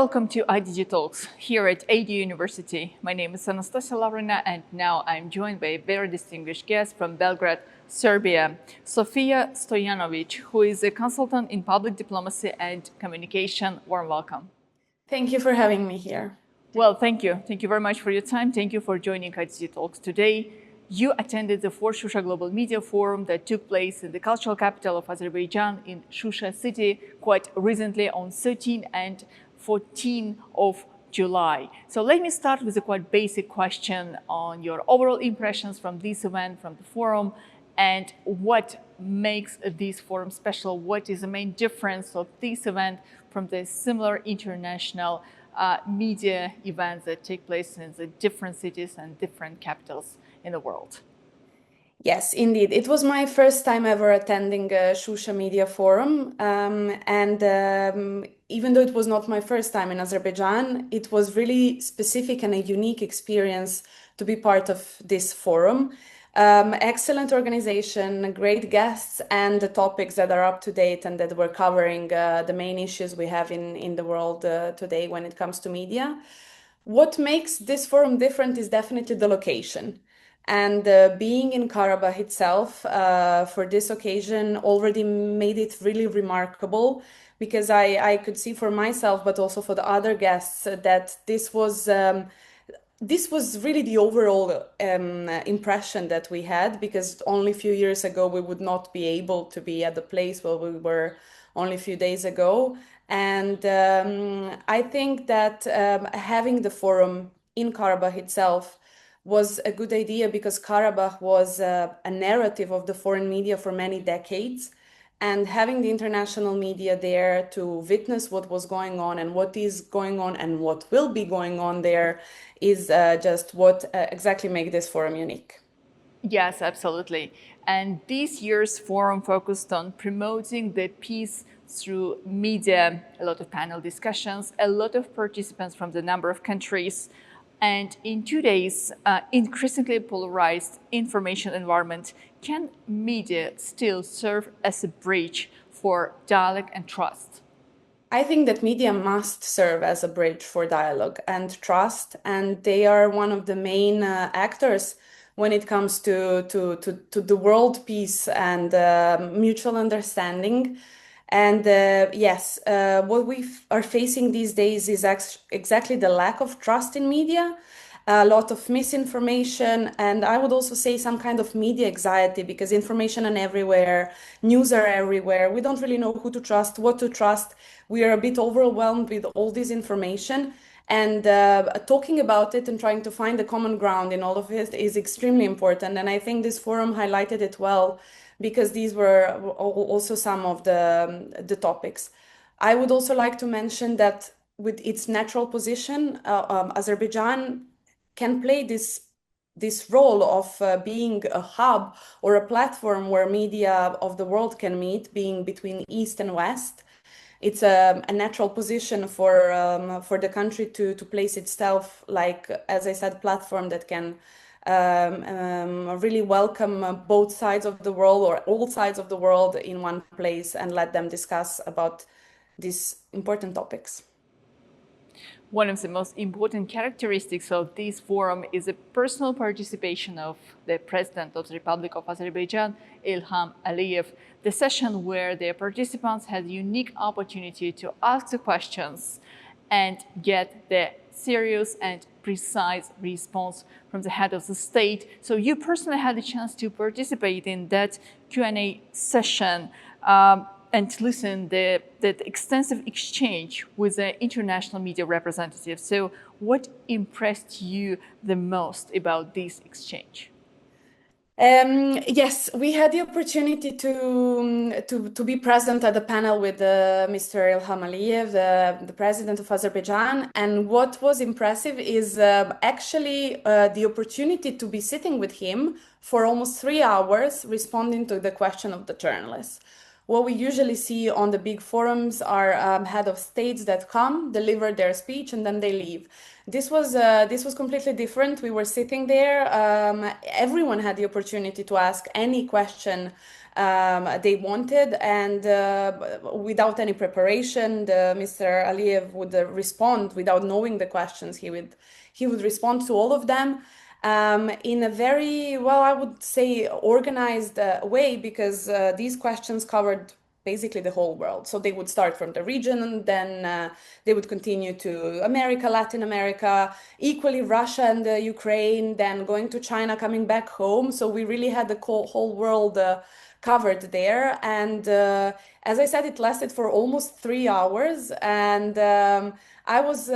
welcome to IDDTalks here at AD University. My name is Anastasia Lavrina, and now I'm joined by a very distinguished guest from Belgrade, Serbia, Sofija Stojanovic, who is a consultant in public diplomacy and communication. Warm welcome. Thank you for having me here. Well, thank you. Thank you very much for your time. Thank you for joining IDDTalks today. You attended the fourth Shusha Global Media Forum that took place in the cultural capital of Azerbaijan in Shusha city quite recently on 13 and 14 of July. So let me start with a quite basic question on your overall impressions from this event, from the forum, and what makes this forum special. What is the main difference of this event from the similar international media events that take place in the different cities and different capitals in the world? Yes, indeed. It was my first time ever attending a Shusha Media Forum. Even though it was not my first time in Azerbaijan, it was really specific and a unique experience to be part of this forum. Excellent organization, great guests, and the topics that are up to date and that we're covering the main issues we have in the world today when it comes to media. What makes this forum different is definitely the location. And being in Karabakh itself for this occasion already made it really remarkable, because I could see for myself, but also for the other guests, that this was really the overall impression that we had, because only a few years ago we would not be able to be at the place where we were only a few days ago. And I think that having the forum in Karabakh itself was a good idea, because Karabakh was a narrative of the foreign media for many decades. And having the international media there to witness what was going on and what is going on and what will be going on there is just what exactly makes this forum unique. Yes, absolutely. And this year's forum focused on promoting the peace through media, a lot of panel discussions, a lot of participants from the number of countries. And in today's increasingly polarized information environment, can media still serve as a bridge for dialogue and trust? I think that media must serve as a bridge for dialogue and trust, and they are one of the main actors when it comes to the world peace and mutual understanding. And yes, what we are facing these days is exactly the lack of trust in media, a lot of misinformation, and I would also say some kind of media anxiety, because information is everywhere, news are everywhere. We don't really know who to trust, what to trust. We are a bit overwhelmed with all this information. And talking about it and trying to find the common ground in all of it is extremely important. And I think this forum highlighted it well, because these were also some of the topics. I would also like to mention that with its natural position, Azerbaijan can play this role of being a hub or a platform where media of the world can meet, being between East and West. It's a natural position for the country to place itself, like, as I said, platform that can really welcome both sides of the world, or all sides of the world, in one place and let them discuss about these important topics. One of the most important characteristics of this forum is the personal participation of the President of the Republic of Azerbaijan, Ilham Aliyev, the session where the participants had a unique opportunity to ask the questions and get the serious and precise response from the head of the state. So you personally had the chance to participate in that Q&A session and listen to that extensive exchange with the international media representatives. So what impressed you the most about this exchange? Yes, we had the opportunity to be present at the panel with Mr. Ilham Aliyev, the president of Azerbaijan. And what was impressive is actually the opportunity to be sitting with him for almost 3 hours, responding to the question of the journalists. What we usually see on the big forums are head of states that come, deliver their speech, and then they leave. This was completely different. We were sitting there. Everyone had the opportunity to ask any question they wanted, and without any preparation, Mr. Aliyev would respond without knowing the questions. He would respond to all of them in a very, well, I would say, organized way, because these questions covered basically the whole world. So they would start from the region, and then they would continue to America, Latin America, equally Russia and Ukraine, then going to China, coming back home. So we really had the whole world covered there. And as I said, it lasted for almost 3 hours. And I was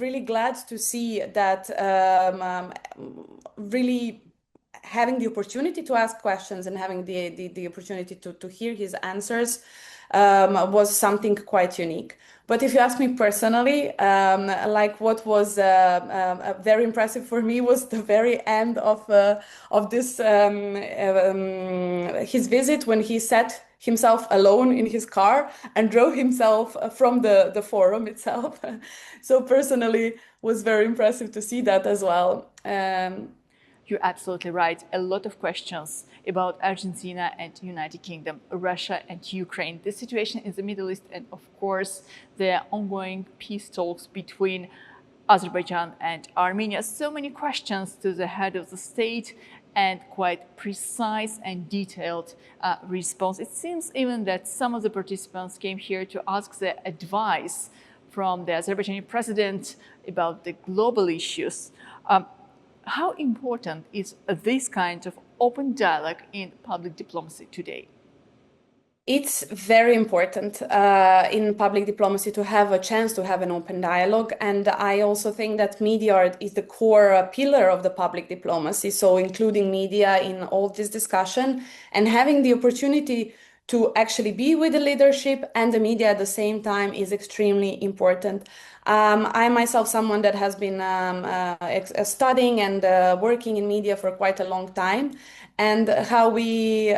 really glad to see that really having the opportunity to ask questions and having the opportunity to hear his answers was something quite unique. But if you ask me personally, like what was very impressive for me was the very end of this his visit, when he sat himself alone in his car and drove himself from the forum itself. So personally, was very impressive to see that as well. You're absolutely right. A lot of questions about Argentina and United Kingdom, Russia and Ukraine, the situation in the Middle East, and of course, the ongoing peace talks between Azerbaijan and Armenia. So many questions to the head of the state, and quite precise and detailed response. It seems even that some of the participants came here to ask the advice from the Azerbaijani president about the global issues. How important is this kind of open dialogue in public diplomacy today? It's very important in public diplomacy to have a chance to have an open dialogue. And I also think that media is the core pillar of the public diplomacy. So including media in all this discussion and having the opportunity to actually be with the leadership and the media at the same time is extremely important. I myself, someone that has been studying and working in media for quite a long time, and how we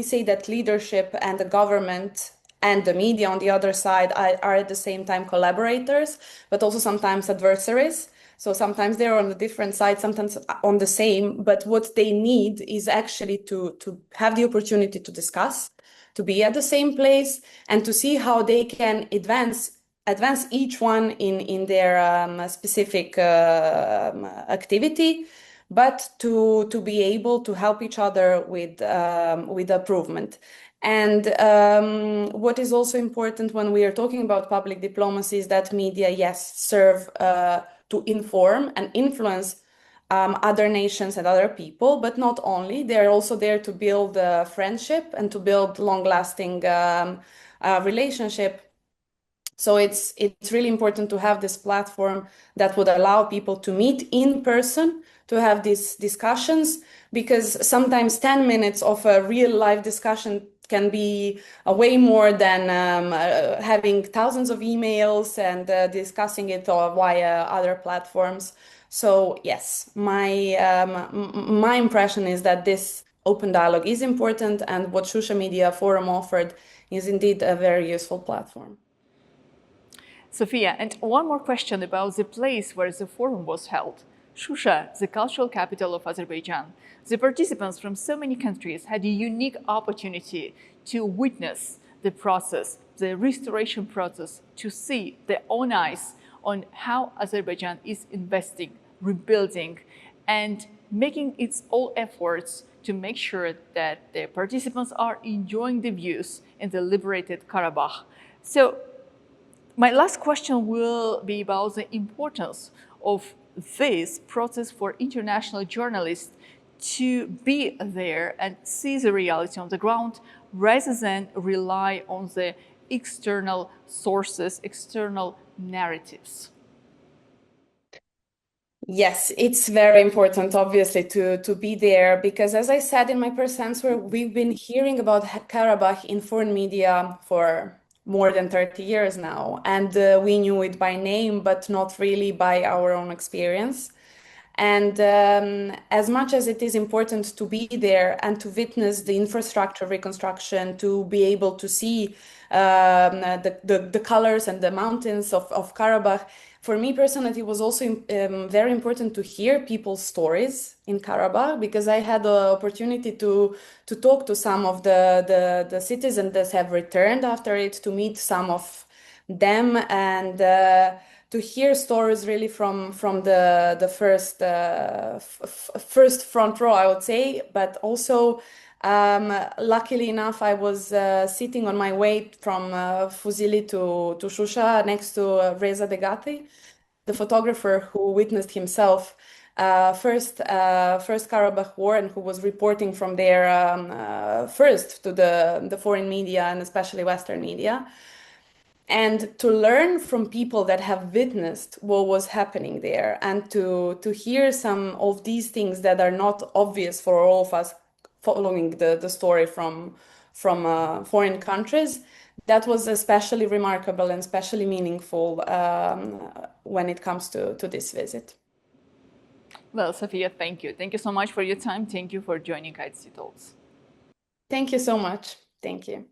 say that leadership and the government and the media on the other side are at the same time collaborators, but also sometimes adversaries. So sometimes they're on the different sides, sometimes on the same, but what they need is actually to have the opportunity to discuss, to be at the same place, and to see how they can advance each one in their specific activity, but to be able to help each other with improvement. And what is also important when we are talking about public diplomacy is that media, yes, serve to inform and influence other nations and other people, but not only. They're also there to build friendship and to build long-lasting relationship. So it's really important to have this platform that would allow people to meet in person, to have these discussions, because sometimes 10 minutes of a real life discussion can be way more than having thousands of emails and discussing it via other platforms. So yes, my impression is that this open dialogue is important, and what Shusha Media Forum offered is indeed a very useful platform. Sofia, and one more question about the place where the forum was held. Shusha, the cultural capital of Azerbaijan. The participants from so many countries had a unique opportunity to witness the process, the restoration process, to see their own eyes on how Azerbaijan is investing, rebuilding, and making its all efforts to make sure that the participants are enjoying the views in the liberated Karabakh. So my last question will be about the importance of this process for international journalists to be there and see the reality on the ground rather than rely on the external sources, external narratives. Yes, it's very important, obviously, to be there, because as I said in my press answer, we've been hearing about Karabakh in foreign media for more than 30 years now, and we knew it by name, but not really by our own experience. And as much as it is important to be there and to witness the infrastructure reconstruction, to be able to see the colors and the mountains of Karabakh, For me personally, it was also very important to hear people's stories in Karabakh, because I had the opportunity to talk to some of the citizens that have returned after it, to meet some of them, and to hear stories really from the first front row, I would say. But also, luckily enough, I was sitting on my way from Fuzili to Shusha next to Reza Degati, the photographer who witnessed himself first Karabakh War, and who was reporting from there first to the foreign media, and especially Western media, and to learn from people that have witnessed what was happening there, and to hear some of these things that are not obvious for all of us following the story from foreign countries. That was especially remarkable and especially meaningful when it comes to this visit. Well, Sofija, thank you. Thank you so much for your time. Thank you for joining IDDTalks. Thank you so much. Thank you.